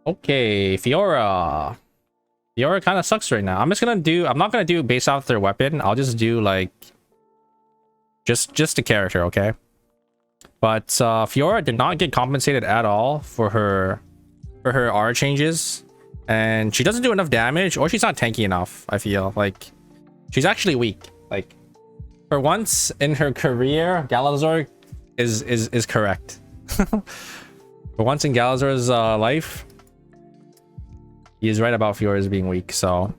Okay, Fiora. Fiora kind of sucks right now. I'm not gonna do based off their weapon. I'll just do like just the character, okay? But Fiora did not get compensated at all for her R changes, and she doesn't do enough damage, or she's not tanky enough. I feel like she's actually weak. Like for once in her career, Galazor is correct. For once in Galazor's life, he is right about Fiora's being weak. So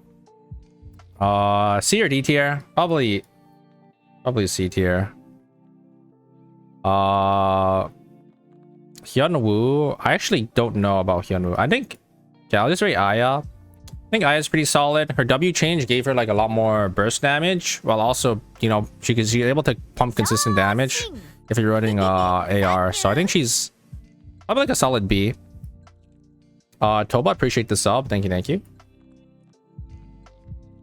C or D tier? Probably C tier. Hyunwoo, I actually don't know about Hyunwoo. I think, yeah, I'll just rate Aya. I think Aya's pretty solid. Her W change gave her like a lot more burst damage, while also, you know, she's able to pump consistent damage if you're running AR. So I think she's probably like a solid B. Toba, appreciate the sub. Thank you.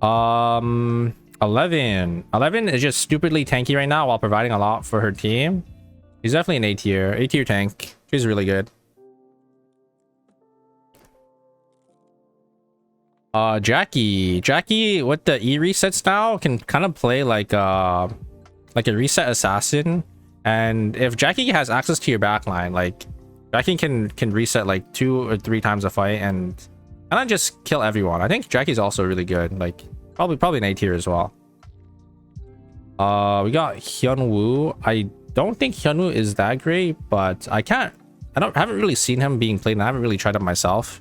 11 is just stupidly tanky right now while providing a lot for her team. She's definitely an A tier tank. She's really good. Jackie with the E resets now can kind of play like a reset assassin, and if Jackie has access to your backline, like Jackie can reset like 2 or 3 times a fight and kind of just kill everyone. I think Jackie's also really good, like probably an A tier as well. We got Hyunwoo. I don't think Hyunwoo is that great, but I haven't really seen him being played, and I haven't really tried it myself.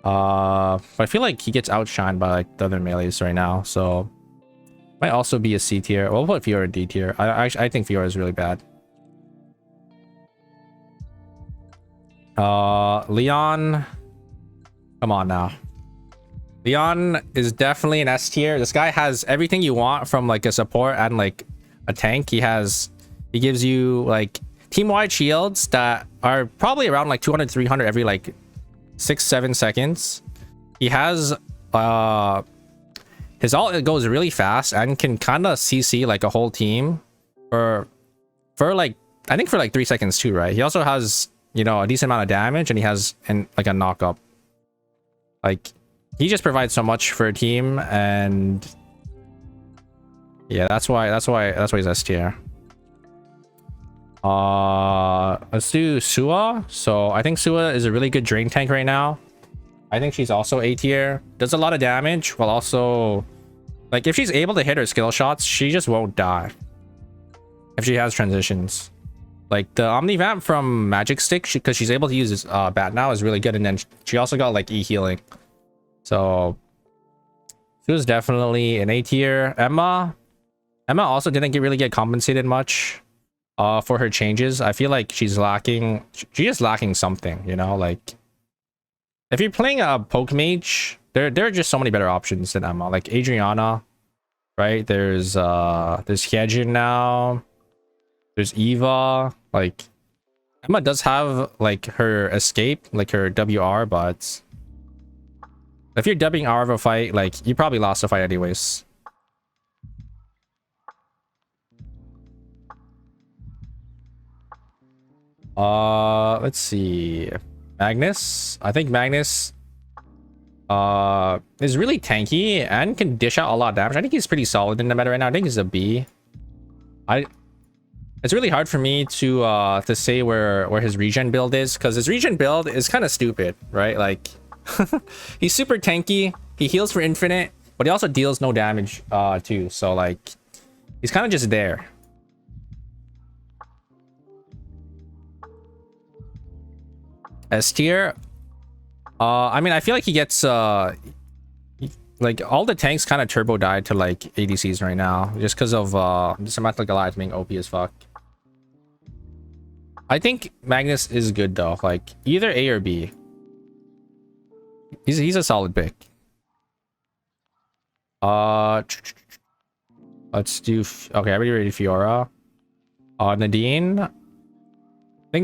But I feel like he gets outshined by like the other melees right now, so might also be a C tier. We'll put Fiora D tier. I think Fiora is really bad. Leon, come on now. Leon is definitely an S tier. This guy has everything you want from like a support and like a tank. He gives you like team-wide shields that are probably around like 200 300 every like 6-7 seconds. He has his ult goes really fast and can kind of CC like a whole team for like, I think for like 3 seconds too, right? He also has, you know, a decent amount of damage, and he has like a knock up. Like he just provides so much for a team, and yeah, that's why he's S tier. Let's do Sua. So I think Sua is a really good drain tank right now. I think she's also A tier. Does a lot of damage, while also like if she's able to hit her skill shots, she just won't die if she has transitions. Like the Omni Vamp from Magic Stick, because she's able to use this bat now, is really good, and then she also got like E healing. So she was definitely an A tier. Emma also didn't really get compensated much for her changes. I feel like she's just lacking something, you know. Like if you're playing a poke mage, there are just so many better options than Emma. Like Adriana, right? There's Hyejin now. There's Eva. Like Emma does have like her escape, like her WR, but if you're dubbing R of a fight, like you probably lost the fight anyways. Let's see. Magnus. I think Magnus is really tanky and can dish out a lot of damage. I think he's pretty solid in the meta right now. I think he's a B. It's really hard for me to say where his regen build is, because his regen build is kind of stupid, right? Like he's super tanky, he heals for infinite, but he also deals no damage too. So like he's kind of just there. S tier. I mean, I feel like he gets like all the tanks kind of turbo died to like ADCs right now, just because of Symmetric Goliath being OP as fuck. I think Magnus is good though, like either A or B. He's a solid pick. Let's do okay. I already rated Fiora. Nadine. I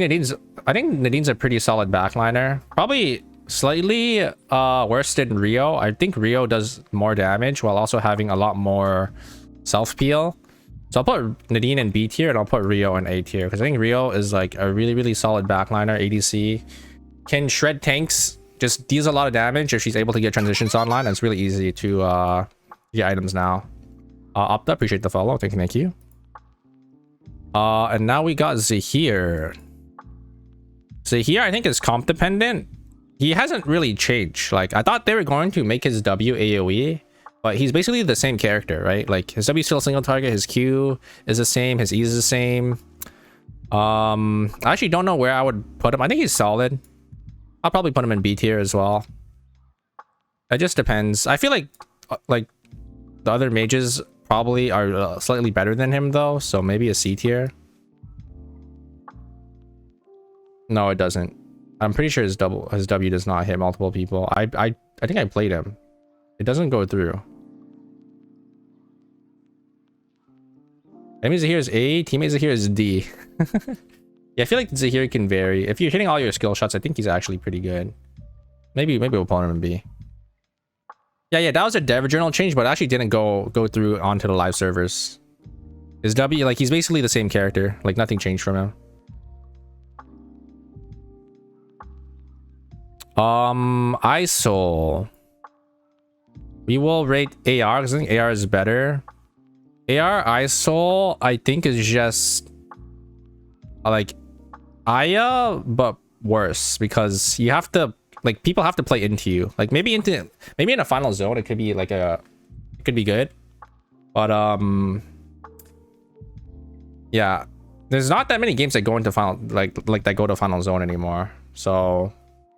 think Nadine's a pretty solid backliner. Probably slightly worse than Rio. I think Rio does more damage while also having a lot more self peel. So I'll put Nadine in B tier, and I'll put Rio in A tier, because I think Rio is like a really solid backliner. ADC can shred tanks just deals a lot of damage if she's able to get transitions online. And it's really easy to get items now. Opta, appreciate the follow. Thank you. And now we got Zahir. Zahir, I think, is comp dependent. He hasn't really changed. Like, I thought they were going to make his W AoE, but he's basically the same character, right? Like, his W is still a single target, his Q is the same, his E is the same. I actually don't know where I would put him. I think he's solid. I'll probably put him in B tier as well. It just depends. I feel like the other mages probably are slightly better than him though, so maybe a C tier. No, it doesn't. I'm pretty sure his W does not hit multiple people. I think I played him. It doesn't go through. Enemies here is A, teammates here is D. Yeah, I feel like Zahir can vary. If you're hitting all your skill shots, I think he's actually pretty good. Maybe we'll put him in B. Yeah, that was a dev journal change, but it actually didn't go through onto the live servers. His W, like, he's basically the same character. Like, nothing changed from him. ISOL. We will rate AR because I think AR is better. AR ISOL, I think, is just like Aya, but worse because you have to, like, people have to play into you. Like, maybe in a final zone it could be like it could be good, but yeah, there's not that many games that go into final like that go to final zone anymore. So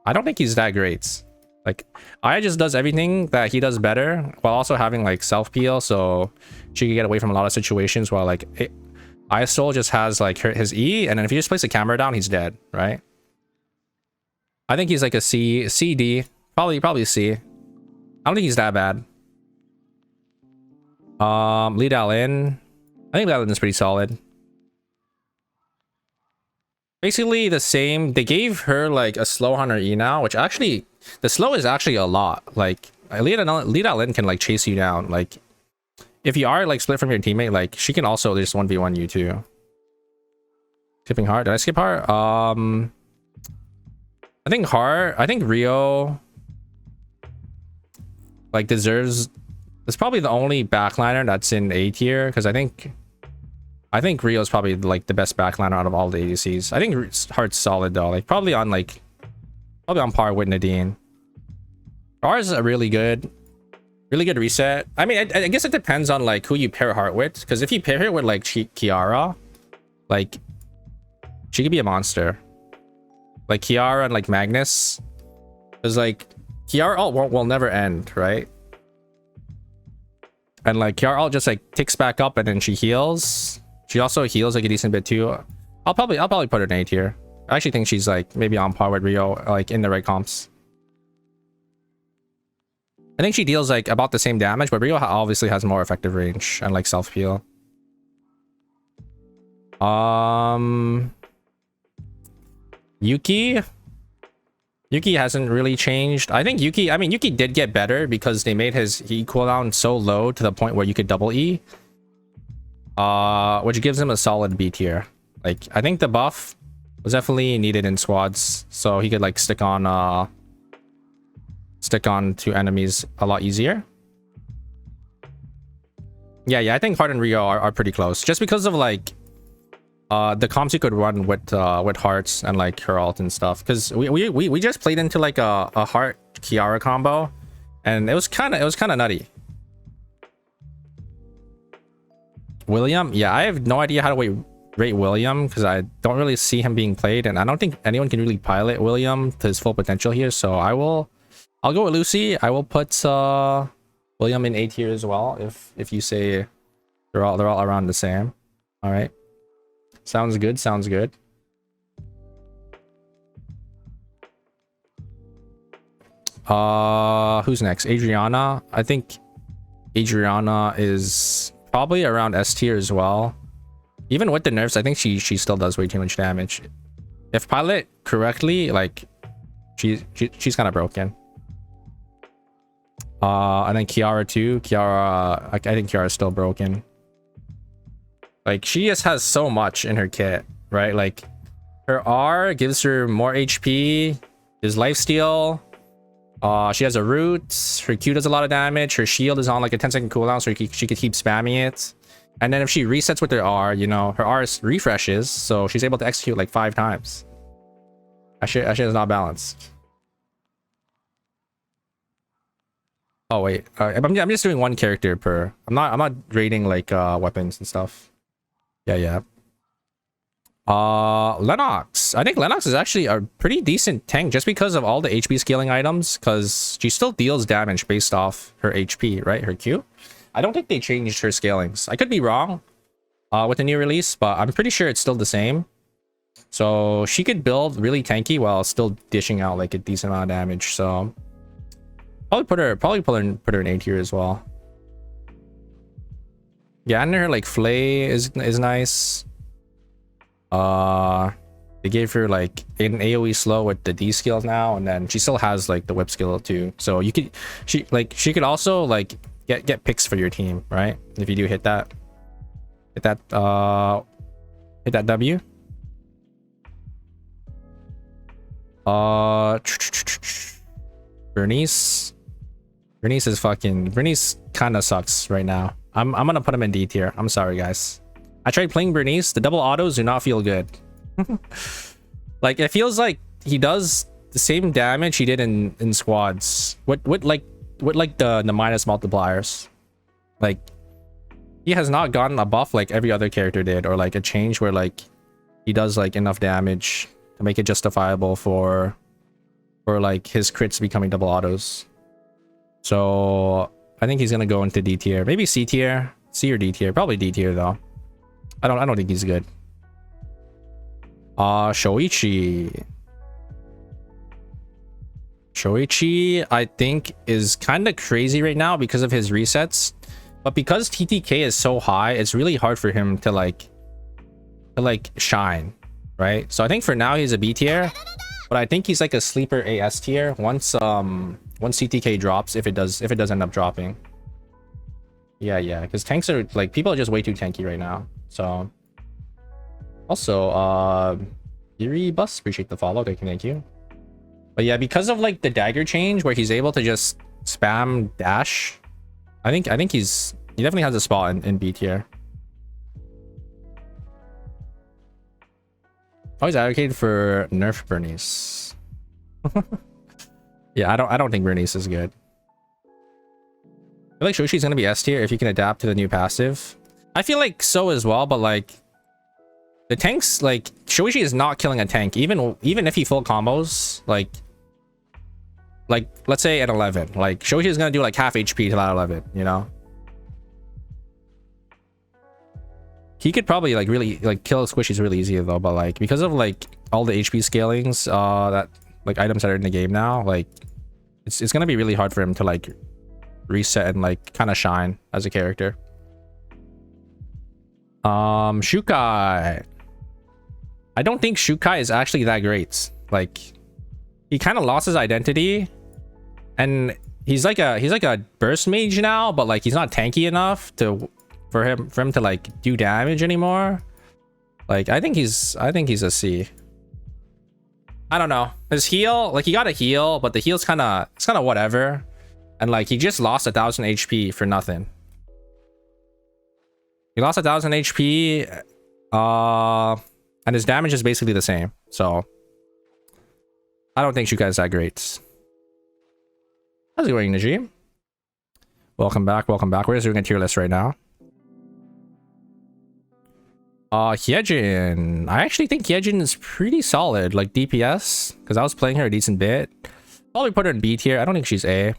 I don't think he's that great. Like, Aya just does everything that he does better while also having like self peel, so she can get away from a lot of situations. While like ISOL just has like his E, and then if you just place the camera down, he's dead, right? I think he's like a C, D, probably C. I don't think he's that bad. Lead Alin. I think Lead Alin is pretty solid. Basically the same. They gave her like a slow on her E now, which actually, the slow is actually a lot. Like, Lead Alin can like chase you down. Like, if you are like split from your teammate, like, she can also just 1v1 you too. Skipping Heart. Did I skip Heart? I think Heart. I think Rio like deserves. It's probably the only backliner that's in A tier, because I think Rio is probably like the best backliner out of all the ADCs. I think Heart's solid though. Like, probably on par with Nadine. Ours is a really good reset. I mean, I guess it depends on like who you pair Heart with, because if you pair her with like Kiara, like, she could be a monster. Like Kiara and like Magnus, because like Kiara ult will never end, right? And like Kiara ult just like ticks back up and then she heals. She also heals like a decent bit too. I'll probably put her in A tier. I actually think she's like maybe on par with Rio, like in the right comps. I think she deals like about the same damage, but Rio obviously has more effective range and like self heal. Yuki hasn't really changed. I think Yuki did get better because they made his E cooldown so low to the point where you could double E, which gives him a solid B tier. Like, I think the buff was definitely needed in squads, so he could like stick on to enemies a lot easier. Yeah, I think Heart and Rio are pretty close, just because of like the comps you could run with Hearts and like her ult and stuff. Because we just played into like a Heart Kiara combo, and it was kind of nutty. William, yeah, I have no idea how to rate William because I don't really see him being played, and I don't think anyone can really pilot William to his full potential here. So I'll go with Lucy. I will put William in A tier as well. If you say they're all around the same. All right. Sounds good. Who's next? Adriana. I think Adriana is probably around S tier as well. Even with the nerfs, I think she still does way too much damage. If pilot correctly, like, she's kind of broken. And then Kiara too. I think Kiara is still broken. Like, she just has so much in her kit, right? Like, her R gives her more HP, his lifesteal, She has a root. Her Q does a lot of damage. Her shield is on like a 10-second cooldown, so she could keep spamming it. And then if she resets with her R, you know, her R refreshes, so she's able to execute like 5 times. That shit is not balanced. Oh wait, I'm just doing one character per. I'm not rating like weapons and stuff. Yeah. Lennox. I think Lennox is actually a pretty decent tank just because of all the HP scaling items, because she still deals damage based off her HP, right? Her Q. I don't think they changed her scalings. I could be wrong with the new release, but I'm pretty sure it's still the same. So she could build really tanky while still dishing out like a decent amount of damage. So probably put her in A tier as well. Yeah, and her like Flay is nice. They gave her like an AoE slow with the D skills now, and then she still has like the whip skill too. So you could she could also like get picks for your team, right? If you do hit that W. Bernice kind of sucks right now. I'm gonna put him in D tier. I'm sorry guys. I tried playing Bernice. The double autos do not feel good. Like it feels like he does the same damage he did in squads with the minus multipliers. Like he has not gotten a buff like every other character did, or like a change where like he does like enough damage to make it justifiable for like his crits becoming double autos. So I think he's gonna go into D tier, maybe C tier, C or D tier, probably D tier though. I don't think he's good. Shoichi I think is kind of crazy right now because of his resets, but because TTK is so high, it's really hard for him to like shine, right? So I think for now he's a B tier, but I think he's like a sleeper AS tier once TTK drops, if it does end up dropping. Yeah, because tanks are like, people are just way too tanky right now. So also Yuri Bus, appreciate the follow. Thank you. But yeah, because of like the dagger change where he's able to just spam dash, I think he definitely has a spot in B tier. Always advocated for nerf Bernice. Yeah, I don't think Bernice is good. I feel like Shoshi's gonna be S tier if you can adapt to the new passive. I feel like so as well, but like the tanks, like Shoichi is not killing a tank even if he full combos like let's say at 11, like Shoichi is gonna do like half HP to that 11, you know. He could probably like really like kill squishies really easy though, but like because of like all the HP scalings that like items that are in the game now, like it's gonna be really hard for him to like reset and like kind of shine as a character. Shukai. I don't think Shukai is actually that great. Like he kind of lost his identity, and he's like a burst mage now, but like he's not tanky enough for him to like do damage anymore. Like I think he's a C. I don't know. His heal, like he got a heal, but the heal's kind of whatever, and like he just lost 1,000 HP for nothing. He lost 1,000 HP, and his damage is basically the same. So I don't think Shukai is that great. How's it going, Najee? Welcome back. We're just doing a tier list right now. Hyejin. I actually think Hyejin is pretty solid, like DPS, because I was playing her a decent bit. Probably put her in B tier. I don't think she's A.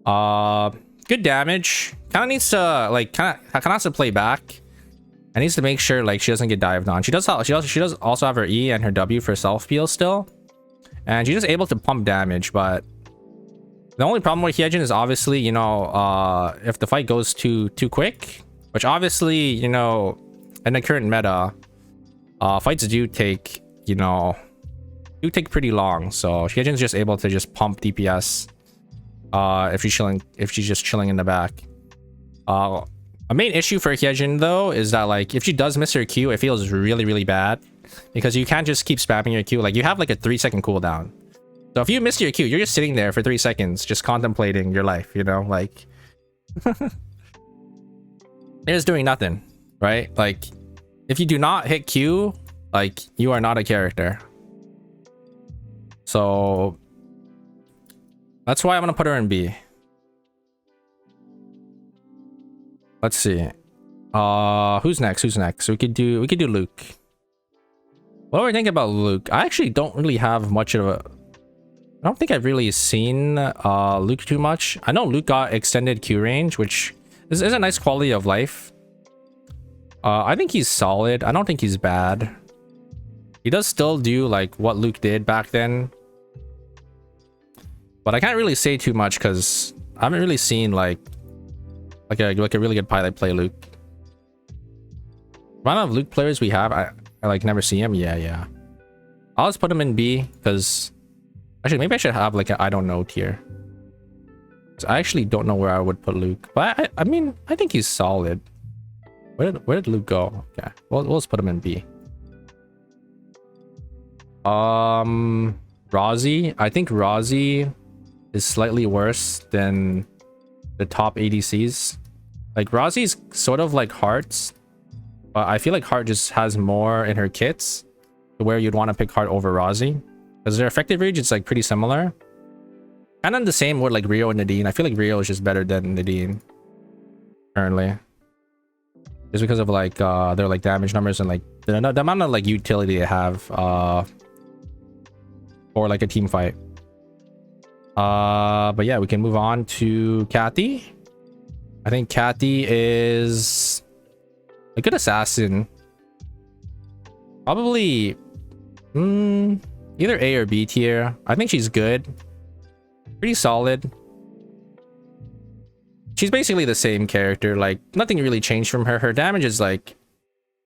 Good damage. Kind of needs to like kind of has to play back. And needs to make sure like she doesn't get dived on. She does also have her E and her W for self heal still, and she's just able to pump damage. But the only problem with Hyejin is obviously, you know, if the fight goes too quick, which obviously, you know, in the current meta, fights do take pretty long. So Hyejin's just able to just pump DPS if she's just chilling in the back. A main issue for Hyejin though is that like if she does miss her Q, it feels really bad, because you can't just keep spamming your Q. Like you have like a 3-second cooldown, So if you miss your Q, you're just sitting there for 3 seconds, just contemplating your life, you know, like you're just doing nothing, right? Like if you do not hit Q, like you are not a character. So that's why I'm gonna put her in B. Let's see. Who's next? Who's next? We could do Luke. What do I think about Luke? I actually don't really have much of a... I don't think I've really seen Luke too much. I know Luke got extended Q range, which is a nice quality of life. I think he's solid. I don't think he's bad. He does still do like what Luke did back then. But I can't really say too much because I haven't really seen like a really good pilot play Luke. The amount of Luke players we have, I like never see him. Yeah. I'll just put him in B because actually maybe I should have like a I don't know tier. So I actually don't know where I would put Luke, but I mean I think he's solid. Where did Luke go? Okay, we'll just put him in B. Rozzy, I think Rozzy is slightly worse than the top ADCs. Like Rozzy's sort of like Hearts, but I feel like Heart just has more in her kits to where you'd want to pick Heart over Rozzy because their effective range is like pretty similar. And then the same with like Rio and Nadine. I feel like Rio is just better than Nadine currently, just because of like their like damage numbers and like the amount of like utility they have for like a team fight. But yeah, we can move on to Kathy. I think Kathy is a good assassin. Probably either A or B tier. I think she's good. Pretty solid. She's basically the same character. Like nothing really changed from her. Her damage is like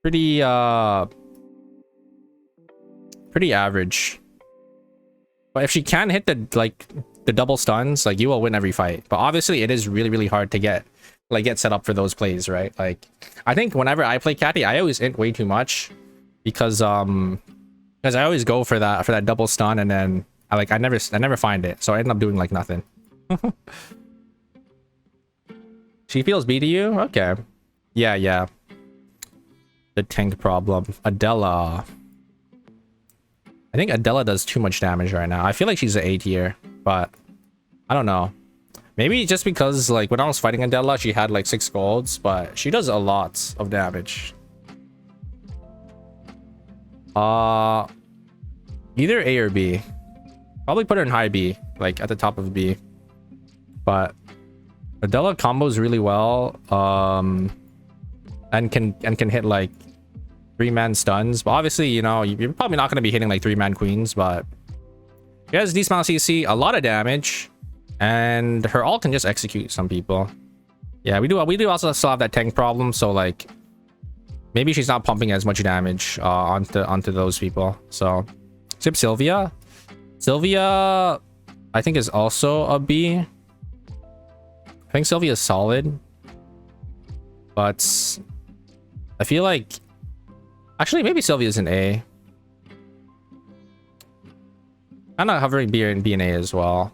pretty average. But if she can hit the double stuns, like you will win every fight. But obviously it is really hard to get set up for those plays, right? Like I think whenever I play Kathy, I always int way too much because I always go for that double stun and then I never find it, so I end up doing like nothing. She feels B to you? Okay. Yeah. The tank problem. Adela. I think Adela does too much damage right now. I feel like she's an A tier, but I don't know. Maybe just because like when I was fighting Adela, she had like 6 golds, but she does a lot of damage. Either A or B. Probably put her in high B, like at the top of B. But Adela combos really well, and can hit like 3-man stuns. But obviously, you know, you're probably not going to be hitting like 3-man queens, but she has decent amount of CC, a lot of damage, and her ult can just execute some people. Yeah, we do also still have that tank problem, so like maybe she's not pumping as much damage onto those people. So except Sylvia, I think is also a B. I think Sylvia is solid, but I feel like actually maybe Sylvia is an A. I'm not hovering B and A as well.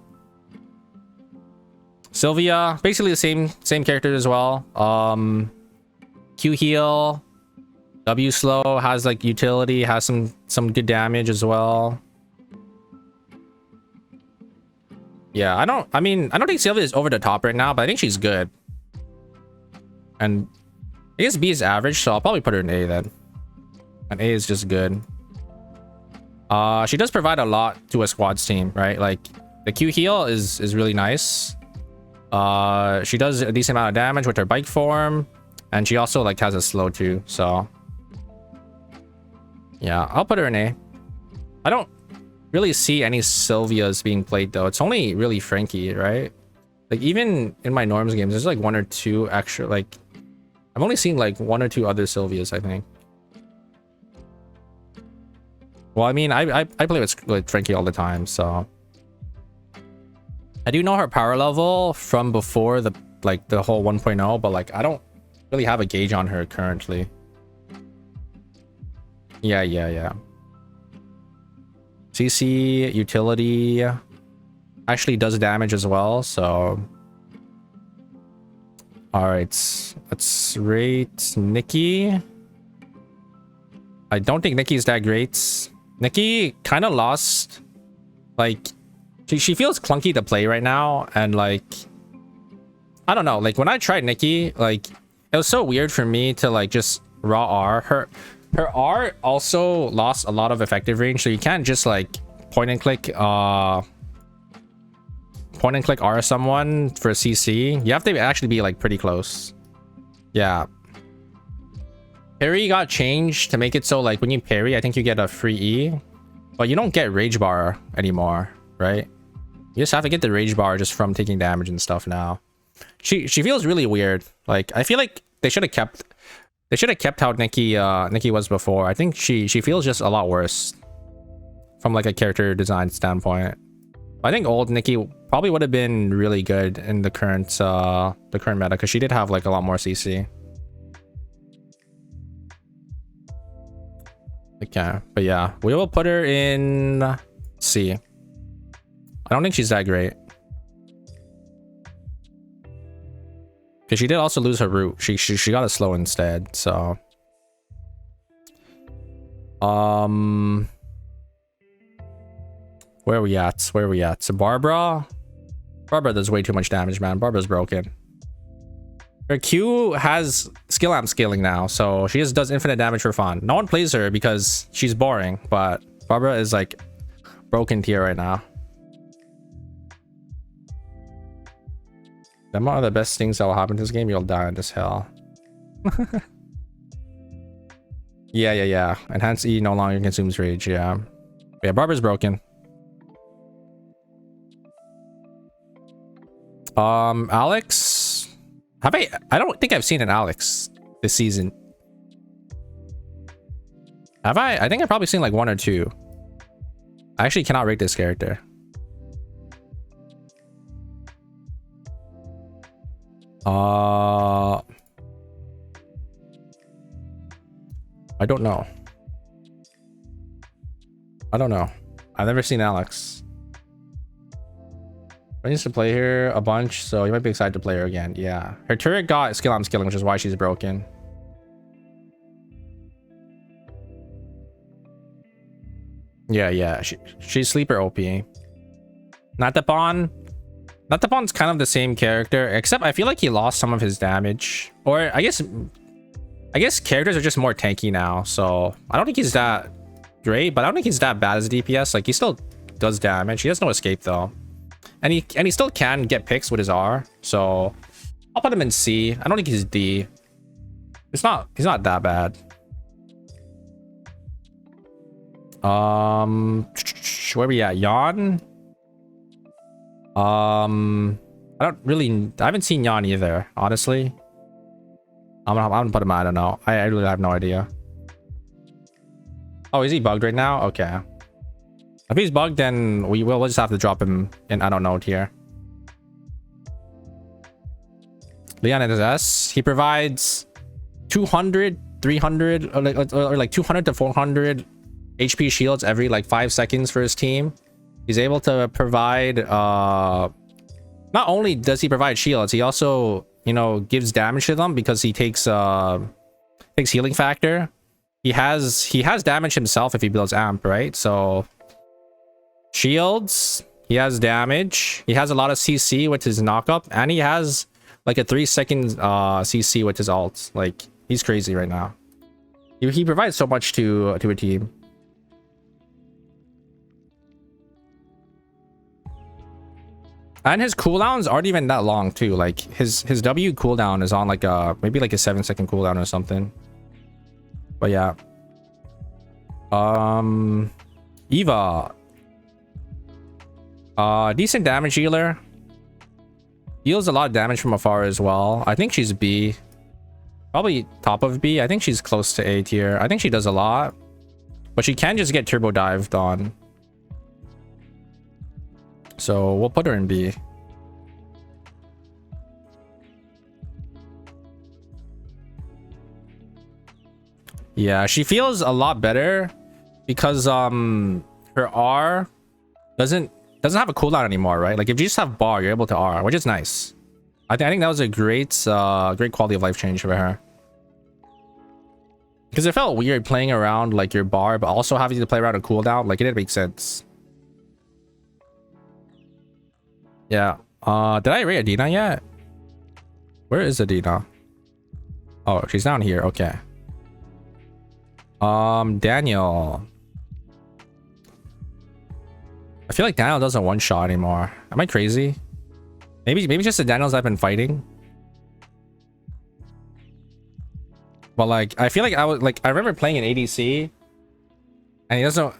Sylvia, basically the same character as well. Q heal, W slow, has like utility, has some good damage as well. Yeah, I don't think Sylvia is over the top right now, but I think she's good. And I guess B is average, so I'll probably put her in A then. And A is just good. She does provide a lot to a squad's team, right? Like the Q heal is really nice. She does a decent amount of damage with her bike form, and she also like has a slow too, so yeah, I'll put her in A. I don't really see any Sylvias being played though. It's only really Frankie, right? Like even in my norms games, there's like 1 or 2 extra, like I've only seen like 1 or 2 other Sylvias, I think. Well, I mean, I play with Frankie all the time, so I do know her power level from before the whole 1.0, but like I don't really have a gauge on her currently. Yeah. CC, utility, actually does damage as well, so... Alright, let's rate Nikki. I don't think Nikki's that great. Nikki kind of lost, like, she feels clunky to play right now, and like, I don't know, like when I tried Nikki, like, it was so weird for me to like just raw R. Her R also lost a lot of effective range, so you can't just like point and click R someone for CC. You have to actually be like pretty close. Yeah. Parry got changed to make it so like when you parry, I think you get a free E, but you don't get rage bar anymore, right? You just have to get the rage bar just from taking damage and stuff now. She feels really weird. Like I feel like they should have kept how Nikki was before. I think she feels just a lot worse from like a character design standpoint. I think old Nikki probably would have been really good in the current meta, because she did have like a lot more CC. Okay, but yeah, we will put her in C. I don't think she's that great. Because she did also lose her root. She got a slow instead, so... Where are we at? So Barbara does way too much damage, man. Barbara's broken. Her Q has skill amp scaling now, so she just does infinite damage for fun. No one plays her because she's boring, but Barbara is like broken tier right now. Them are the best things that will happen to this game. You'll die in this hell. Yeah. Enhanced E no longer consumes rage. Yeah, Barbara's broken. Alex, I don't think I've seen an Alex this season. Have I? I think I've probably seen like one or two. I actually cannot rate this character. I don't know. I've never seen Alex. I used to play her a bunch, so you might be excited to play her again. Yeah, her turret got skill on skilling, which is why she's broken. Yeah, she's sleeper OP. Natapon's kind of the same character, except I feel like he lost some of his damage. Or I guess characters are just more tanky now, so I don't think he's that great, but I don't think he's that bad as a DPS. Like, he still does damage. He has no escape though. And he still can get picks with his R, so I'll put him in C. I don't think he's D. He's not that bad. Where we at? Yon? I haven't seen Yon either, honestly. I'm gonna put him, I don't know. I really have no idea. Oh, is he bugged right now? Okay. If he's bugged, then we'll just have to drop him in, I don't know, tier. Leon is S. He provides 200, 300, or like 200 to 400 HP shields every like 5 seconds for his team. He's able to provide, not only does he provide shields, he also, you know, gives damage to them because he takes healing factor. He has damage himself if he builds amp, right? So shields, he has damage, he has a lot of CC with his knockup, and he has like a 3-second CC with his ult. Like, he's crazy right now. He provides so much to a team. And his cooldowns aren't even that long too. Like his W cooldown is on like maybe like a 7-second cooldown or something. But yeah. Eva. Decent damage healer. Deals a lot of damage from afar as well. I think she's B. Probably top of B. I think she's close to A tier. I think she does a lot. But she can just get turbo dived on. So we'll put her in B. Yeah, she feels a lot better because her R doesn't have a cooldown anymore, right? Like if you just have bar, you're able to R, which is nice. I think that was a great great quality of life change for her. Because it felt weird playing around like your bar, but also having to play around a cooldown. Like it didn't make sense. Yeah. Did I rate Adina yet? Where is Adina? Oh, she's down here. Okay. Daniel. I feel like Daniel doesn't one shot anymore. Am I crazy? Maybe just the Daniels I've been fighting. But like, I feel like I remember playing an ADC, and he doesn't.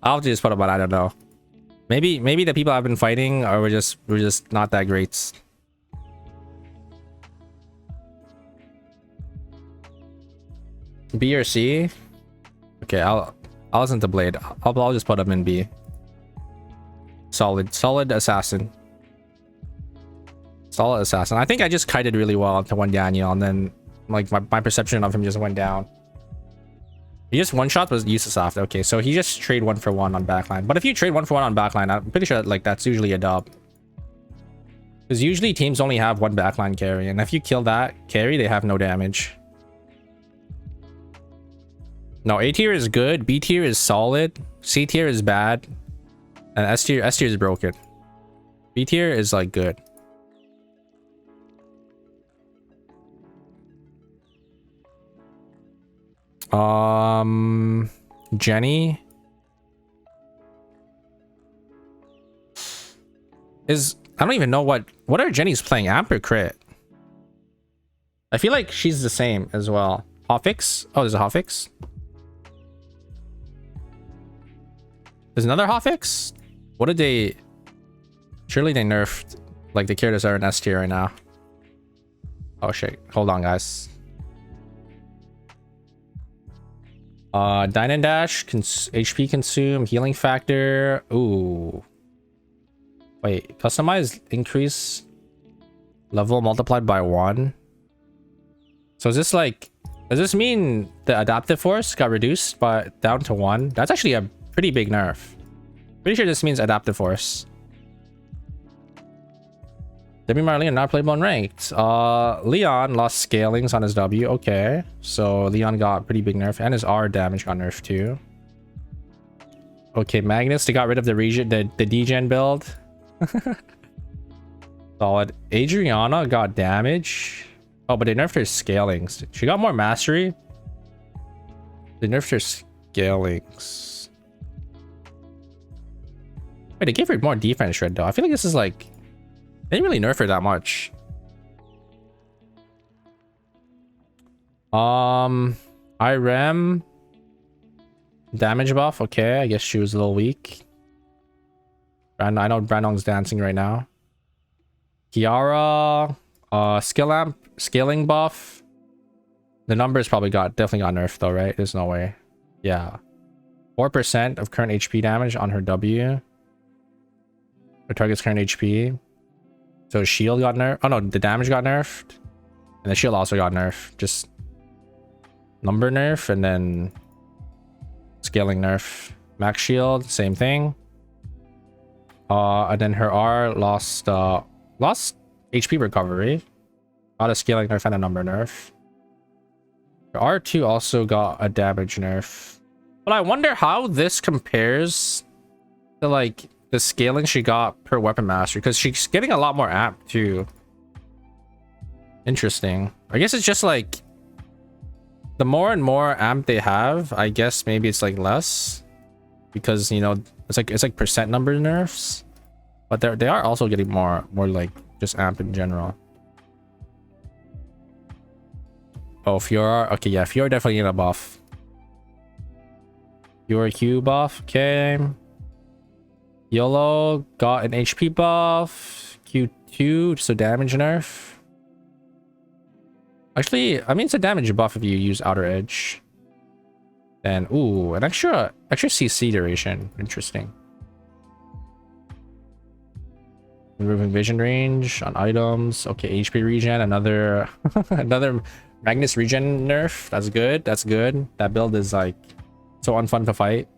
I'll just put him on. I don't know. Maybe the people I've been fighting are we're just not that great. B or C? Okay, I'll listen to Blade. I'll just put him in B. Solid assassin. Solid assassin. I think I just kited really well to one Daniel, and then like my perception of him just went down. He just one shot was useless after. Okay, so he just trade 1 for 1 on backline. But if you trade 1 for 1 on backline, I'm pretty sure like that's usually a dub. Because usually teams only have 1 backline carry, and if you kill that carry, they have no damage. No, A tier is good, B tier is solid, C tier is bad, and S tier is broken. B tier is like good. Jenny is, I don't even know what are Jenny's playing, amp or crit? I feel like she's the same as well. Hotfix? Oh, there's a hotfix. There's another hotfix? What did they, surely they nerfed like the characters are in S tier right now. Oh shit, hold on guys. Dine and dash, HP consume, healing factor. Ooh. Wait, customize increase level multiplied by 1. So is this like, does this mean the adaptive force got reduced by down to 1? That's actually a pretty big nerf. Pretty sure this means adaptive force. Debbie Marlene not playable and ranked. Leon lost scalings on his W. Okay, so Leon got pretty big nerf, and his R damage got nerfed too. Okay, Magnus, they got rid of the region, the degen build. Solid. Adriana got damage. Oh, but they nerfed her scalings. She got more mastery. They nerfed her scalings. Wait, they gave her more defense shred though. I feel like this is like, they didn't really nerf her that much. Irem damage buff. Okay, I guess she was a little weak. Brandon, I know Brandon's dancing right now. Kiara, skill amp, scaling buff. The numbers probably definitely got nerfed though, right? There's no way. Yeah, 4% of current HP damage on her W. Her target's current HP. So shield got nerfed. Oh no, the damage got nerfed. And the shield also got nerfed. Just number nerf and then scaling nerf. Max shield, same thing. And then her R lost HP recovery. Got a scaling nerf and a number nerf. Her R2 also got a damage nerf. But I wonder how this compares to like the scaling she got per weapon mastery, because she's getting a lot more amp too. Interesting. I guess it's just like the more and more amp they have, I guess maybe it's like less, because you know it's like percent number nerfs, but they are also getting more like just amp in general. Oh, Fiora. Okay, yeah, Fiora definitely in a buff. Fiora Q buff. Okay. YOLO got an HP buff. Q2, so damage nerf. Actually, I mean it's a damage buff if you use outer edge. And ooh, an extra CC duration. Interesting. Removing vision range on items. Okay, HP regen. Another another Magnus regen nerf. That's good. That's good. That build is like so unfun to fight.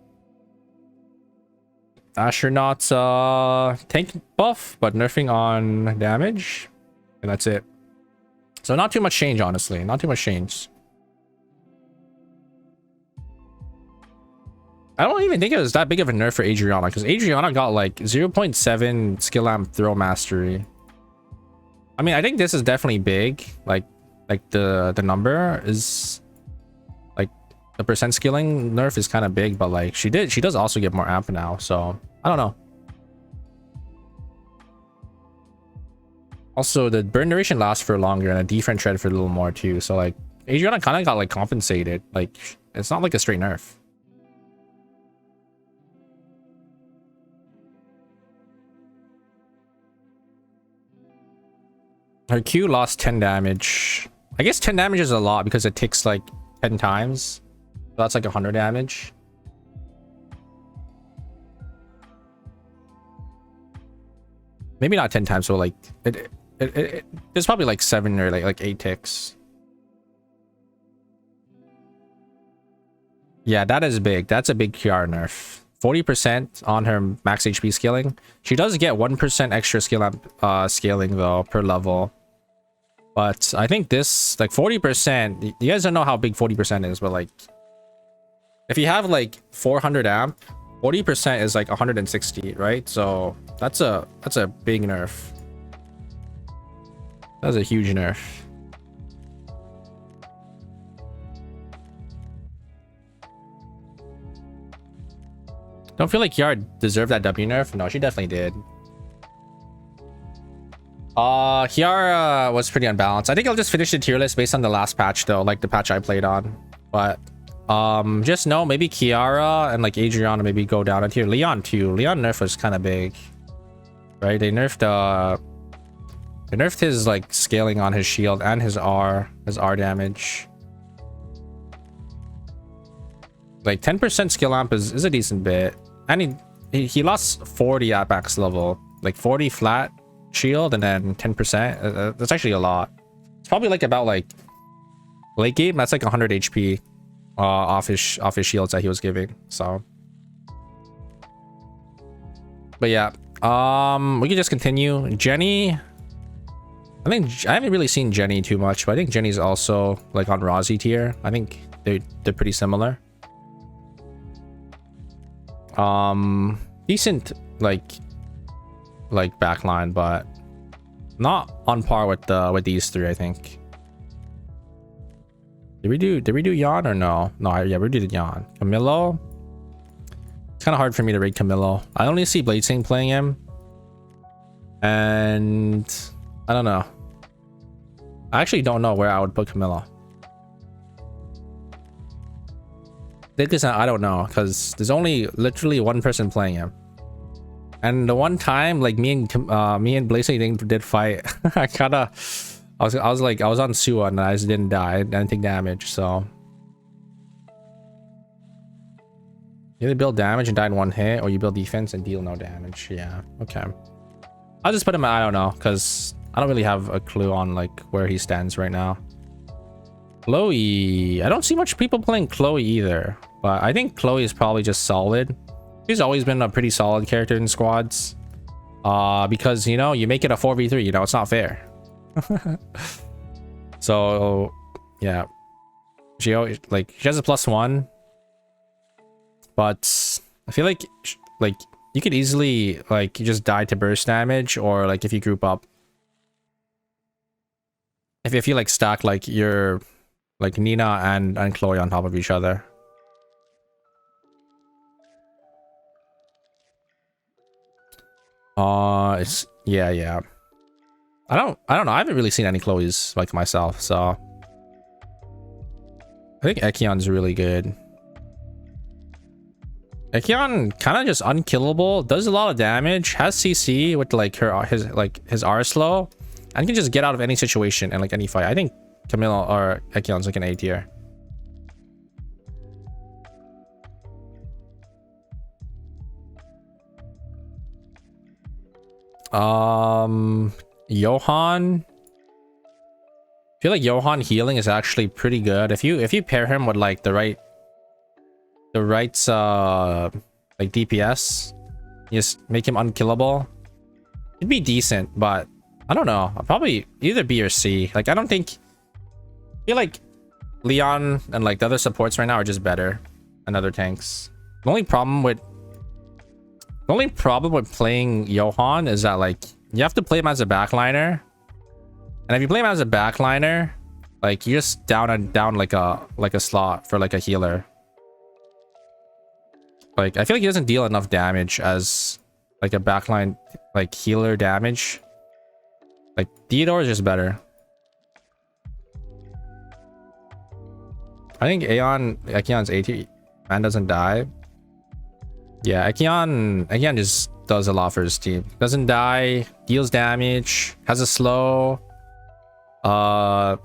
Astronaut's tank buff, but nerfing on damage. And that's it. So not too much change, honestly. Not too much change. I don't even think it was that big of a nerf for Adriana, because Adriana got like 0.7 skill amp throw mastery. I mean, I think this is definitely big. Like the number is like the percent skilling nerf is kind of big, but like she does also get more amp now, so I don't know. Also, the burn duration lasts for longer and a defense tread for a little more too. So like Adriana kind of got like compensated. Like it's not like a straight nerf. Her Q lost 10 damage. I guess 10 damage is a lot because it ticks like 10 times. So that's like 100 damage. Maybe not 10 times, so like there's probably like 7 or like 8 ticks. Yeah, that is big. That's a big QR nerf. 40% on her max HP scaling. She does get 1% extra skill amp scaling though per level. But I think this like 40%, you guys don't know how big 40% is, but like if you have like 400 amp, 40% is like 160, right? So that's a big nerf. That's a huge nerf. Don't feel like Kiara deserved that W nerf. No, she definitely did. Kiara was pretty unbalanced. I think I'll just finish the tier list based on the last patch though, like the patch I played on. But just know maybe Kiara and like Adriana maybe go down a tier. Leon too. Leon nerf was kind of big, right? They nerfed his like scaling on his shield and his R damage. Like 10% skill amp is a decent bit. And he lost 40 at max level, like 40 flat shield and then 10%. That's actually a lot. It's probably like about like late game. That's like 100 HP off his shields that he was giving. So, but yeah, we can just continue. Jenny, I think I haven't really seen Jenny too much, but I think Jenny's also like on Rozzy tier. I think they're pretty similar. Decent like backline, but not on par with these three, I think. Did we do Yan or no? No, yeah, we did Yan. Camillo. It's kind of hard for me to rate Camillo. I only see Bladesing playing him, and I don't know. I actually don't know where I would put Camillo. I don't know, because there's only literally one person playing him, and the one time like me and Bladesing did fight, I was on Sua and I just didn't die. I didn't take damage, so you either build damage and die in one hit, or you build defense and deal no damage. Yeah, okay. I'll just put him at I don't know, because I don't really have a clue on like where he stands right now. Chloe, I don't see much people playing Chloe either, but I think Chloe is probably just solid. She's always been a pretty solid character in squads, because you know, you make it a 4v3, you know, it's not fair. So yeah, she always, like, she has a +1, but I feel like you could easily like just die to burst damage, or like if you group up, if you like stack like your like Nina and Chloe on top of each other. It's yeah. I don't know. I haven't really seen any Chloes like myself, so I think Ekion's really good. Ekion kind of just unkillable, does a lot of damage, has CC with like his R slow, and can just get out of any situation and like any fight. I think Camilo or Ekion's like an A tier. Johan, I feel like Johan healing is actually pretty good if you pair him with like the right like DPS. just make him unkillable. It'd be decent, but I don't know. I'll probably either B or C. Like, I don't think... I feel like Leon and like the other supports right now are just better than other tanks. The only problem with playing Johan is that like you have to play him as a backliner. And if you play him as a backliner, like you're just down like a slot for like a healer. Like I feel like he doesn't deal enough damage as like a backline like healer damage. Like Theodore is just better. I think Aeon's 80 man doesn't die. Yeah, Aeon just does a lot for his team. Doesn't die, deals damage, has a slow. Yeah,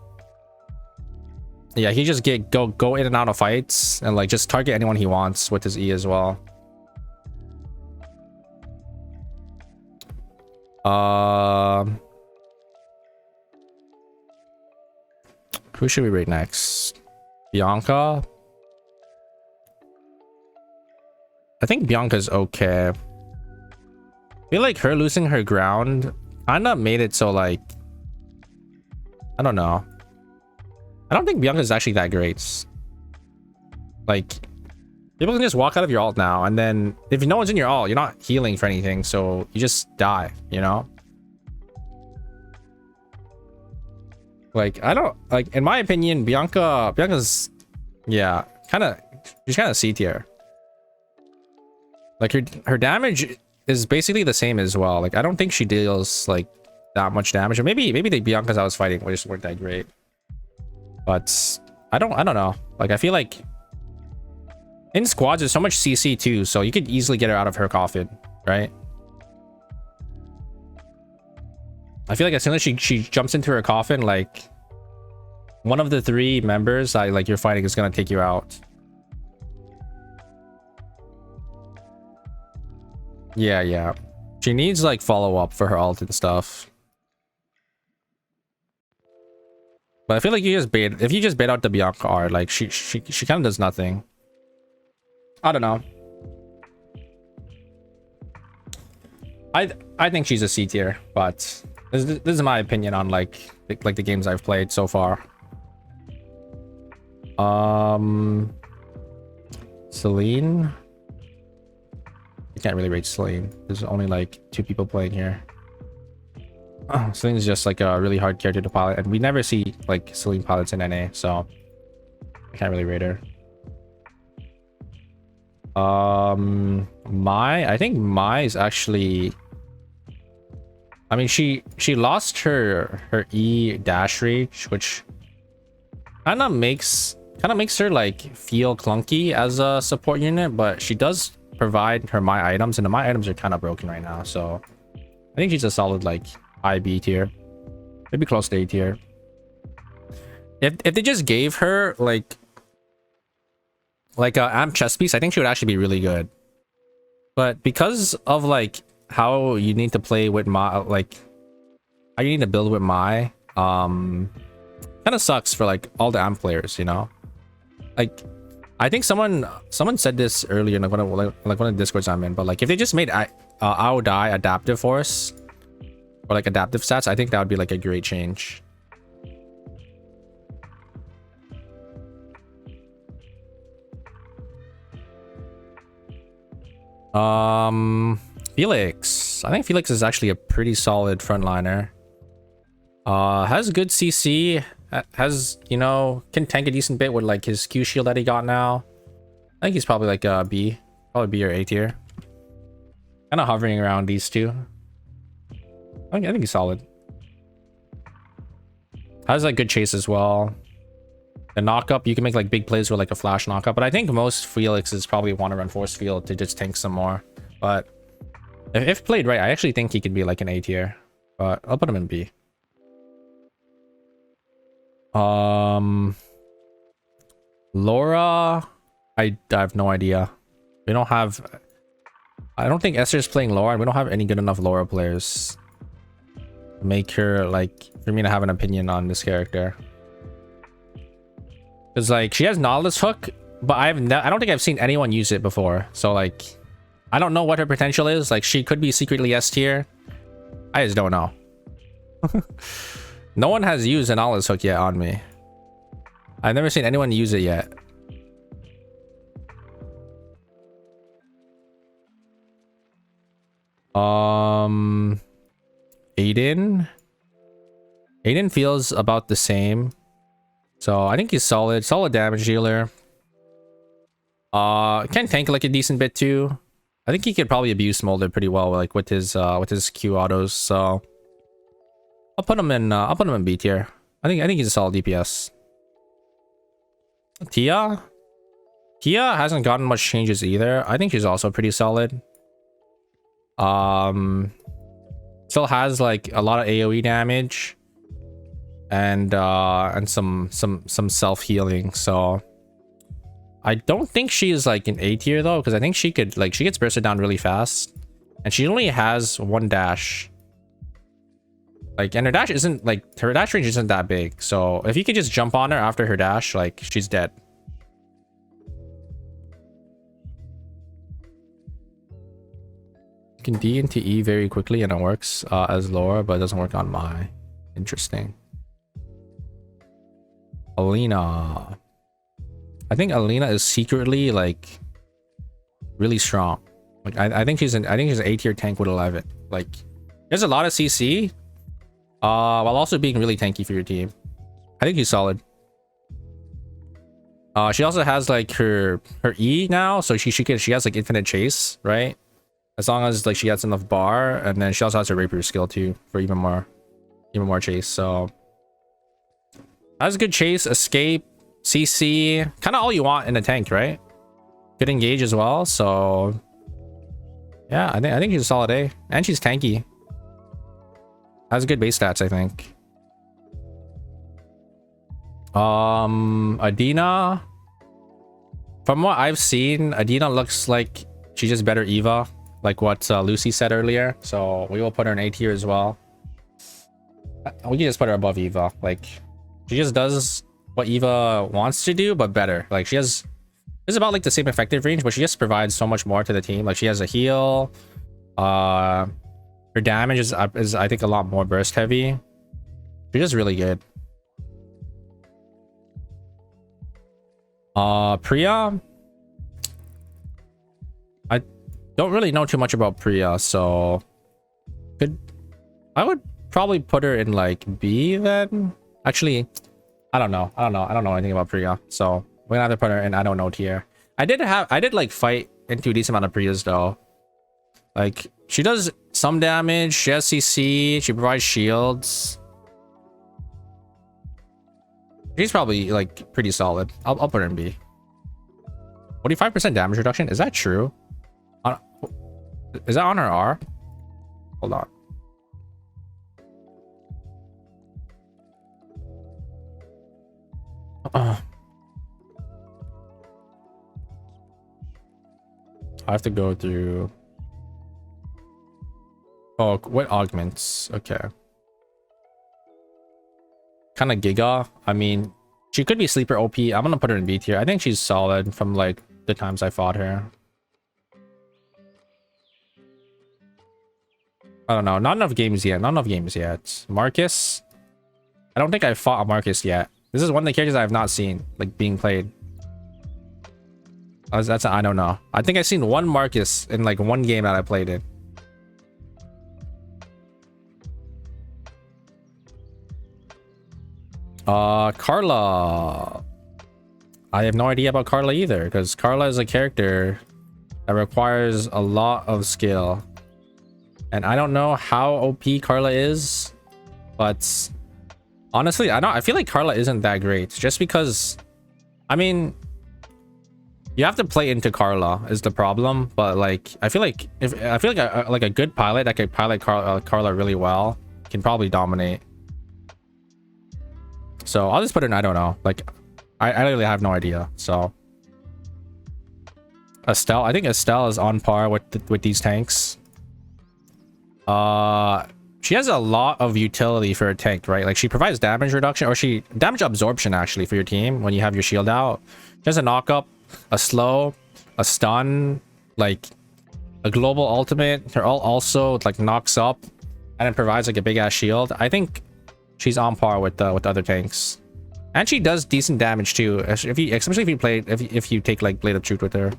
he just go in and out of fights and like just target anyone he wants with his E as well. Who should we rate next? Bianca? I think Bianca's okay. I feel like her losing her ground kinda made it so like... I don't know. I don't think Bianca's actually that great. Like, people can just walk out of your ult now, and then if no one's in your ult, you're not healing for anything, so you just die, you know? Like, I don't... Like, in my opinion, Bianca's... Yeah, she's kind of C tier. Like, her damage is basically the same as well. Like, I don't think she deals, like, that much damage. Or maybe the Biancas I was fighting just weren't that great. But I don't know. Like, I feel like in squads there's so much CC too, so you could easily get her out of her coffin, right? I feel like as soon as she jumps into her coffin, like one of the 3 members like you're fighting is gonna take you out. Yeah. She needs like follow-up for her ult and stuff. But I feel like if you just bait out the Bianca R, like she kind of does nothing. I don't know. I think she's a C tier, but this is my opinion on like the games I've played so far. Celine. You can't really rate Celine. There's only like 2 people playing here. Celine's just like a really hard character to pilot, and we never see like Celine pilots in NA, so I can't really rate her. I think Mai is actually... I mean, she lost her E dash reach, which kind of makes her like feel clunky as a support unit, but she does provide her Mai items, and the Mai items are kind of broken right now, so I think she's a solid like IB tier, maybe close to A tier. If they just gave her like a amp chest piece, I think she would actually be really good. But because of like how you need to play with Mai, like how you need to build with Mai, kind of sucks for like all the amp players, you know? Like, I think someone said this earlier in like one of the discords I'm in, but like if they just made Aodai adaptive force or like adaptive stats, I think that would be like a great change. Felix. I think Felix is actually a pretty solid frontliner. Has good CC. Has, you know, can tank a decent bit with like his Q shield that he got now. I think he's probably like a B. Probably B or A tier. Kind of hovering around these two. I think he's solid. Has like good chase as well. The knockup, you can make like big plays with like a flash knockup, but I think most Felixes probably want to run force field to just tank some more. But if played right, I actually think he could be like an A tier, but I'll put him in B. Laura, I have no idea. We don't have... I don't think Esther's playing Laura, and we don't have any good enough Laura players to make her, like, for me to have an opinion on this character. Because, like, she has Nautilus Hook, but I don't think I've seen anyone use it before. So, like, I don't know what her potential is. Like, she could be secretly S tier. I just don't know. No one has used an Alice hook yet on me. I've never seen anyone use it yet. Aiden. Aiden feels about the same. So I think he's solid. Solid damage dealer. Can tank like a decent bit too. I think he could probably abuse Smolder pretty well, like with his Q autos. So I'll put him in B tier. I think he's a solid DPS. Tia hasn't gotten much changes either. I think she's also pretty solid. Still has like a lot of AoE damage and some self-healing. So I don't think she's like an A tier though, because I think she could like, she gets bursted down really fast and she only has one dash. Like, and her dash isn't like, her dash range isn't that big. So if you could just jump on her after her dash, like, she's dead. You can D into E very quickly and it works as Laura, but it doesn't work on my. Interesting. Alina. I think Alina is secretly like really strong. Like I think she's an A tier tank with 11. Like, there's a lot of CC. While also being really tanky for your team. I think he's solid. She also has like her E now, so she has like infinite chase, right? As long as like she gets enough bar, and then she also has her rapier skill too for even more chase. So has good chase, escape, CC, kind of all you want in a tank, right? Good engage as well. So yeah, I think she's a solid A, and she's tanky. Has good base stats, I think. Adina. From what I've seen, Adina looks like she's just better Eva, like what Lucy said earlier. So we will put her in A tier as well. We can just put her above Eva. Like, she just does what Eva wants to do, but better. Like, it's about like the same effective range, but she just provides so much more to the team. Like, she has a heal. Her damage is I think a lot more burst heavy. She's just really good. Priya. I don't really know too much about Priya, so I would probably put her in like B then. Actually, I don't know anything about Priya, so we're gonna have to put her in I don't know tier. I did like fight into a decent amount of Priyas though. Like, she does some damage, she has CC, she provides shields. She's probably like pretty solid. I'll put her in B. 45% damage reduction, is that true? Is that on her R? Hold on. I have to go through. Oh, what augments? Okay. Kind of Giga. I mean, she could be sleeper OP. I'm gonna put her in B tier. I think she's solid from like the times I fought her. I don't know. Not enough games yet. Marcus. I don't think I've fought a Marcus yet. This is one of the characters I have not seen like being played. I don't know. I think I've seen one Marcus in like one game that I played in. Carla. I have no idea about Carla either, because Carla is a character that requires a lot of skill. And I don't know how OP Carla is, but honestly, I feel like Carla isn't that great, just because, I mean, you have to play into Carla is the problem, but like I feel like a good pilot that could pilot Carla really well can probably dominate. So I'll just put it in I don't know. Like, I really have no idea. So Estelle, I think Estelle is on par with these tanks. She has a lot of utility for a tank, right? Like, she provides damage reduction, or damage absorption actually for your team when you have your shield out. She has a knock up, a slow, a stun, like a global ultimate. Her ult also like knocks up and it provides like a big ass shield. I think she's on par with other tanks. And she does decent damage too, especially if you take like Blade of Truth with her.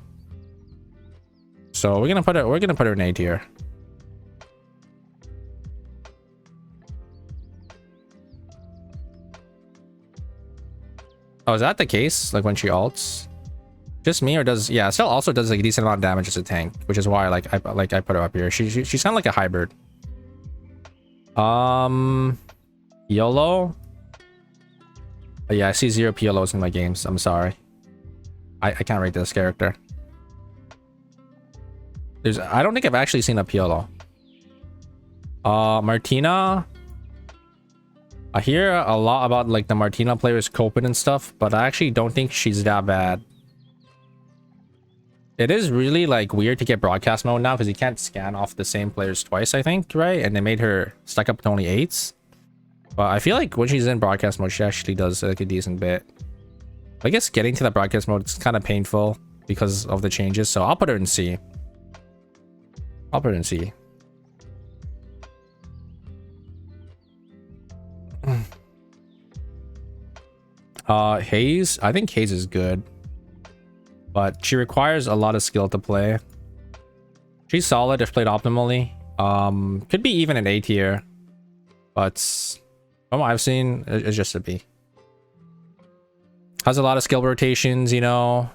So we're gonna put her in A tier. Oh, is that the case? Like when she ults? Just me, or does Estelle also does like a decent amount of damage as a tank, which is why I put her up here. She's kind of like a hybrid. YOLO. Oh, yeah, I see 0 PLOs in my games. I'm sorry. I can't rate this character. I don't think I've actually seen a PLO. Martina. I hear a lot about like the Martina players coping and stuff, but I actually don't think she's that bad. It is really like weird to get broadcast mode now because you can't scan off the same players twice, I think, right? And they made her stack up to only 8s. But I feel like when she's in broadcast mode, she actually does like a decent bit. I guess getting to that broadcast mode is kind of painful because of the changes. So I'll put her in C. I'll put her in C. Hayes. I think Hayes is good, but she requires a lot of skill to play. She's solid if played optimally. Could be even an A tier, but from what I've seen, it's just a B. Has a lot of skill rotations, you know.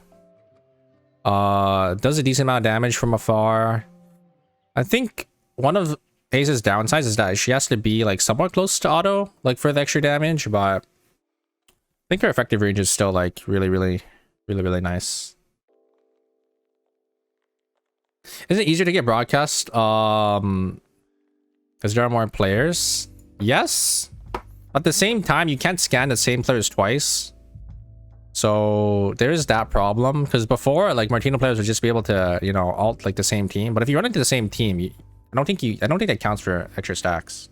Does a decent amount of damage from afar. I think one of Hayes' downsides is that she has to be like somewhat close to auto, like for the extra damage, but I think her effective range is still like really nice. Is it easier to get broadcast? Because there are more players. Yes. At the same time, you can't scan the same players twice. So there is that problem. Because before, like Martina players would just be able to, you know, ult like the same team. But if you run into the same team, I don't think that counts for extra stacks.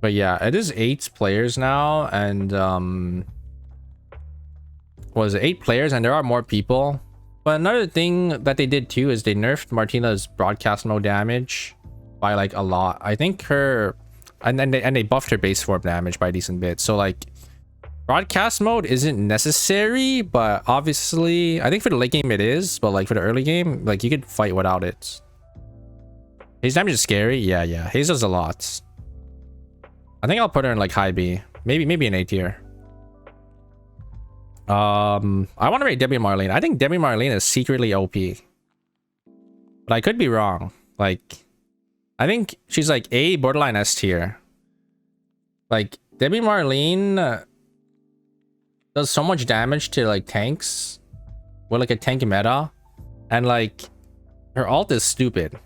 But yeah, it is 8 players now, and was it 8 players, and there are more people. But another thing that they did too is they nerfed Martina's broadcast mode damage by like a lot. I think her, and they buffed her base form damage by a decent bit. So like broadcast mode isn't necessary, but obviously I think for the late game it is. But like for the early game, like you could fight without it. His damage is scary. Yeah. Hayes does a lot. I think I'll put her in like high B, maybe an A tier. I want to rate Debbie Marlene. I think Debbie Marlene is secretly OP, but I could be wrong. Like, I think she's like A borderline S tier. Like Debbie Marlene does so much damage to like tanks with like a tank meta, and like her ult is stupid.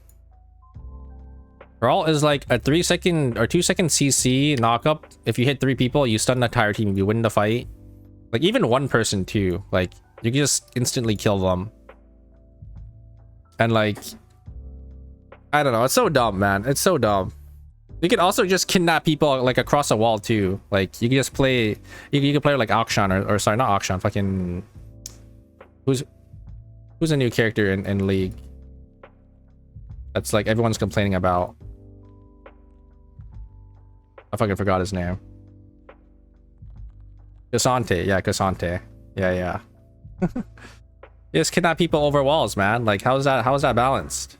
Her ult is like a 3-second or 2-second CC knockup. If you hit 3 people, you stun the entire team, you win the fight. Like even one person too, like you can just instantly kill them. And like, I don't know, it's so dumb, man. It's so dumb. You can also just kidnap people like across a wall too. Like you can just play, you can play like Akshan or sorry, not Akshan, fucking who's a new character in League that's like everyone's complaining about. I fucking forgot his name. Cassante, yeah, Cassante. Yeah. You just kidnap people over walls, man. Like how is that balanced?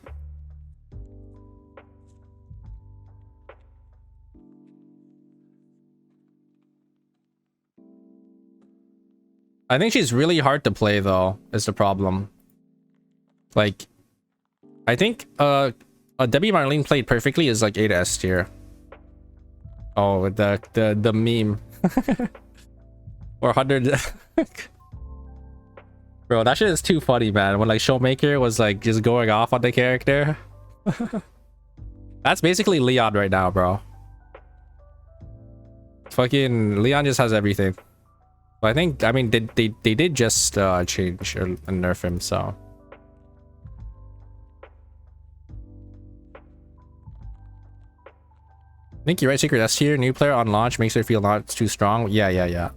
I think she's really hard to play though, is the problem. Like I think a Debbie Marlene played perfectly is like 8 S tier. Oh, the meme. 400. Bro, that shit is too funny, man. When like Showmaker was like just going off on the character. That's basically Leon right now, bro. Fucking Leon just has everything. But I think, I mean, they did just change or nerf him, so. I think you're right, Secret S tier. New player on launch makes her feel not too strong. Yeah.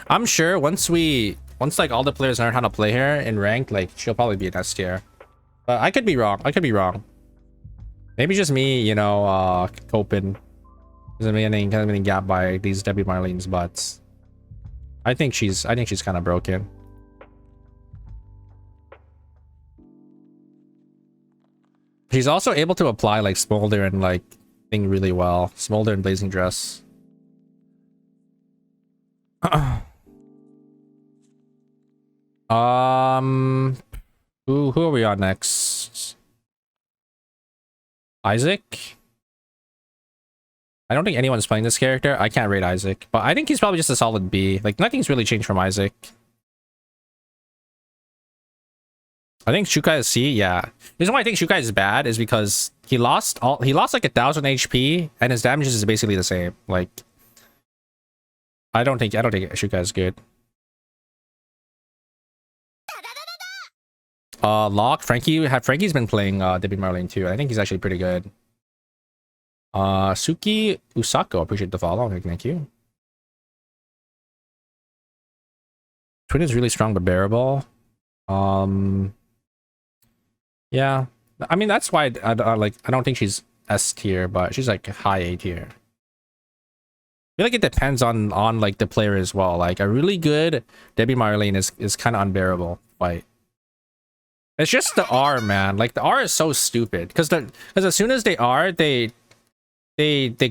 I'm sure once we once like all the players learn how to play her in ranked, like she'll probably be an S tier. But I could be wrong. I could be wrong. Maybe just me, you know, coping. Isn't getting gapped by these Debbie Marlene's butts. I think she's kind of broken. She's also able to apply like Smolder and like thing really well. Smolder and Blazing Dress. Who are we on next? Isaac? I don't think anyone's playing this character. I can't rate Isaac, but I think he's probably just a solid B. Like nothing's really changed from Isaac. I think Shukai is C. Yeah, the reason why I think Shukai is bad is because he lost like 1,000 HP and his damage is basically the same. Like I don't think Shukai is good. Locke, Frankie's been playing Debbie Marlene too. I think he's actually pretty good. Suki Usako, appreciate the follow. Thank you. Twin is really strong but bearable. Yeah, I mean that's why I don't think she's S tier, but she's like high A tier. I feel like it depends on like the player as well. Like a really good Debbie Marlene is kind of unbearable fight. It's just the R, man. Like the R is so stupid because as soon as they R, they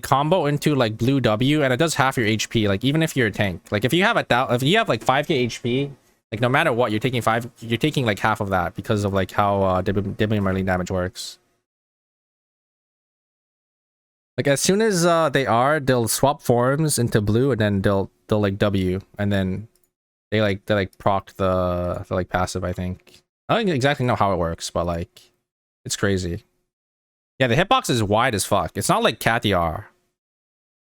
combo into like blue W and it does half your HP. Like even if you're a tank, like if you have like 5k HP, like no matter what, you're taking like half of that because of like how Debbie Marlene damage works. Like as soon as they are, they'll swap forms into blue and then they'll like W and then they proc the like passive. I think I don't exactly know how it works, but like it's crazy. Yeah, the hitbox is wide as fuck. It's not like Kathiar.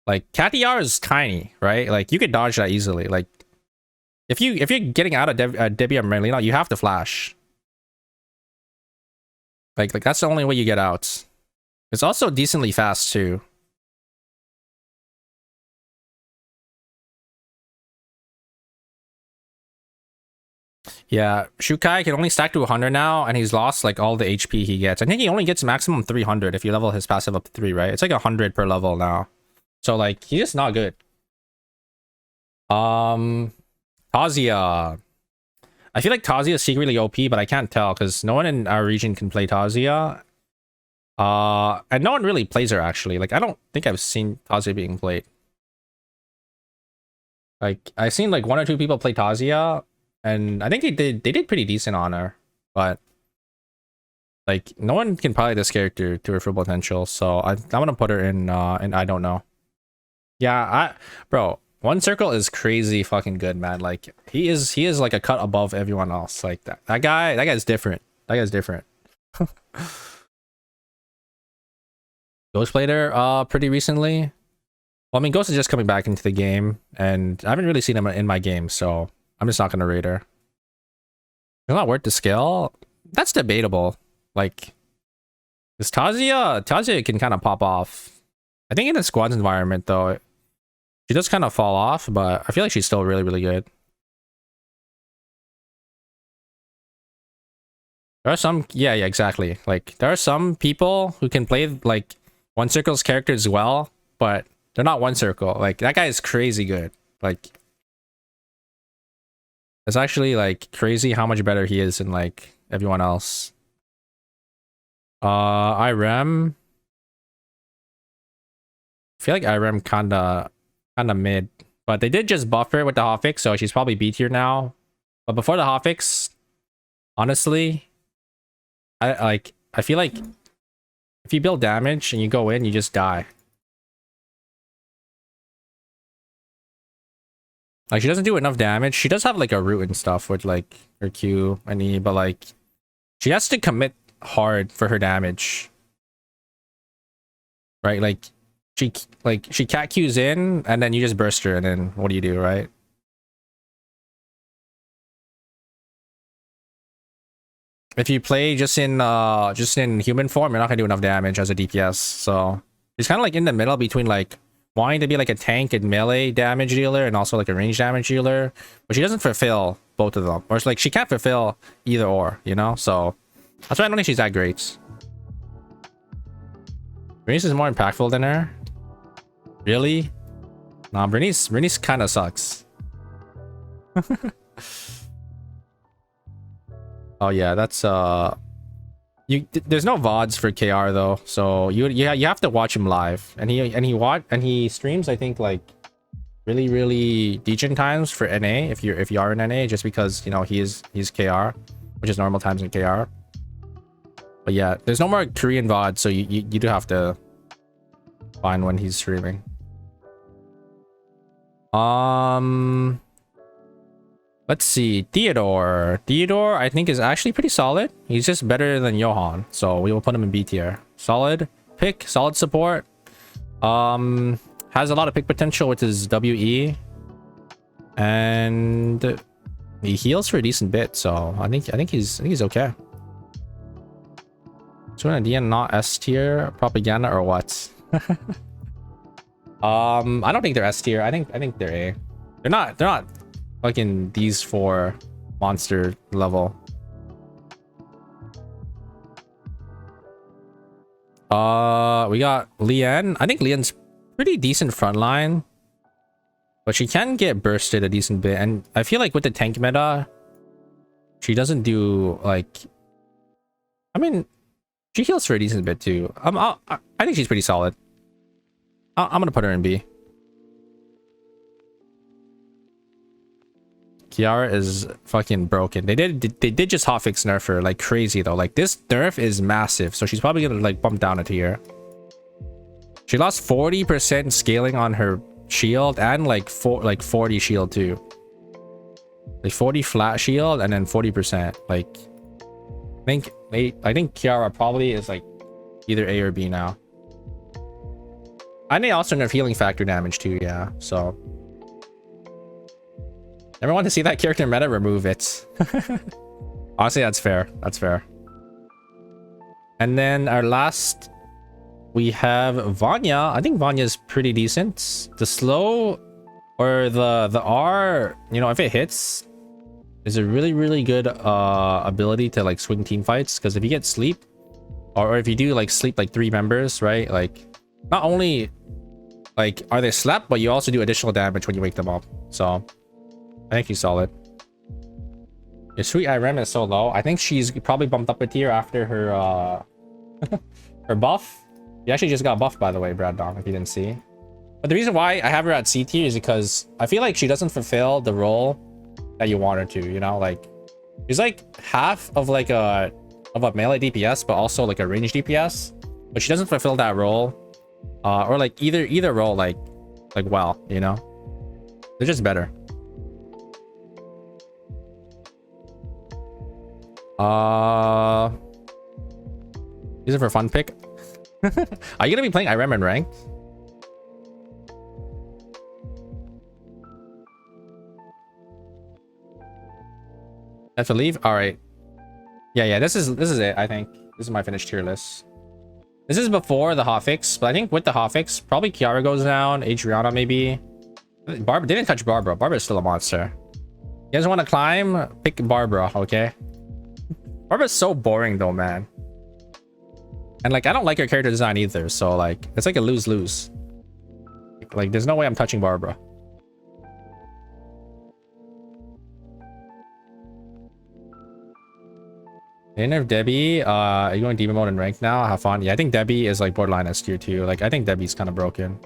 Like Kathiar is tiny, right? Like you could dodge that easily. Like if you're getting out of Debbie or Marlene, you have to flash. Like that's the only way you get out. It's also decently fast too. Yeah, Shukai can only stack to 100 now, and he's lost like all the HP he gets. I think he only gets maximum 300 if you level his passive up to 3, right? It's like 100 per level now. So like he's just not good. Tazia. I feel like Tazia is secretly OP, but I can't tell because no one in our region can play Tazia. And no one really plays her actually. Like I don't think I've seen Tazia being played. Like I've seen like 1 or 2 people play Tazia, and I think they did pretty decent on her, but like no one can play this character to her full potential. So I'm gonna put her in I don't know. Yeah, bro, One Circle is crazy fucking good, man. Like he is like a cut above everyone else. Like that guy's different. That guy's different. Ghost played her pretty recently. Well, I mean, Ghost is just coming back into the game, and I haven't really seen him in my game, so I'm just not gonna rate her. It's not worth the skill. That's debatable. Like, this Tazia can kind of pop off. I think in the squads environment though, she does kind of fall off, but I feel like she's still really, really good. There are some, yeah, exactly. Like, there are some people who can play like One Circle's characters well, but they're not One Circle. Like, that guy is crazy good. Like, it's actually like crazy how much better he is than like everyone else. Irem. I feel like Irem kinda mid, but they did just buff her with the hotfix, so she's probably B tier now. But before the hotfix, honestly, I feel like if you build damage and you go in, you just die. Like, she doesn't do enough damage. She does have like a root and stuff with like her Q and E, but like she has to commit hard for her damage, right? Like she cat Qs in and then you just burst her, and then what do you do, right? If you play just in human form, you're not gonna do enough damage as a DPS. So it's kind of like in the middle between like wanting to be like a tank and melee damage dealer and also like a range damage dealer, but she doesn't fulfill both of them, or it's like she can't fulfill either or, you know. So that's why I don't think she's that great. Bernice is more impactful than her. Really? Nah, Bernice kind of sucks. Oh yeah, that's there's no VODs for KR though, so you have to watch him live, and he streams, I think, like really decent times for NA if you are in NA, just because, you know, he's KR, which is normal times in KR. But yeah, there's no more Korean VOD, so you do have to find when he's streaming. Let's see, Theodore, I think, is actually pretty solid. He's just better than Johan, so we will put him in B tier. Solid pick, solid support. Has a lot of pick potential with his WE, and he heals for a decent bit, so I think he's okay. So an DN not S tier propaganda or what? I don't think they're S tier. I think they're A. They're not fucking these four monster level. We got Lian. I think Lian's pretty decent frontline, but she can get bursted a decent bit, and I feel like with the tank meta, she doesn't do like. I mean, she heals for a decent bit too. I think she's pretty solid. I'm gonna put her in B. Kiara is fucking broken. They did just hotfix nerf her like crazy though. Like, this nerf is massive, so she's probably gonna like bump down a tier. She lost 40% scaling on her shield, and like 40 shield too. Like 40 flat shield and then 40%. Like, I think Kiara probably is like either A or B now. And they also nerf healing factor damage too, yeah. So never want to see that character meta, remove it. Honestly, that's fair. That's fair. And then our last, we have Vanya. I think Vanya's pretty decent. The slow or the R, you know, if it hits, is a really good ability to like swing team fights, because if you get sleep, or if you do like sleep like 3 members, right? Like, not only like are they slept, but you also do additional damage when you wake them up. So I think she's solid. Your sweet Irem is so low. I think she's probably bumped up a tier after her her buff. She actually just got buffed, by the way, Brad Dom, if you didn't see. But the reason why I have her at C tier is because I feel like she doesn't fulfill the role that you want her to, you know? Like, she's like half of like a melee DPS, but also like a range DPS, but she doesn't fulfill that role, or like either role like well, you know? They're just better. These are for fun pick. Are you gonna be playing Irem in ranked? Have to leave. All right. Yeah. This is it. I think this is my finished tier list. This is before the hotfix, but I think with the hotfix, probably Kiara goes down. Adriana maybe. Barbara didn't touch Barbara. Barbara's still a monster. You guys want to climb? Pick Barbara, okay? Barbara's so boring though, man. And like, I don't like her character design either, so like, it's like a lose-lose. Like, there's no way I'm touching Barbara. They nerf Debbie. Are you going demon mode and rank now? Have fun. Yeah, I think Debbie is like borderline S tier too. Like, I think Debbie's kind of broken.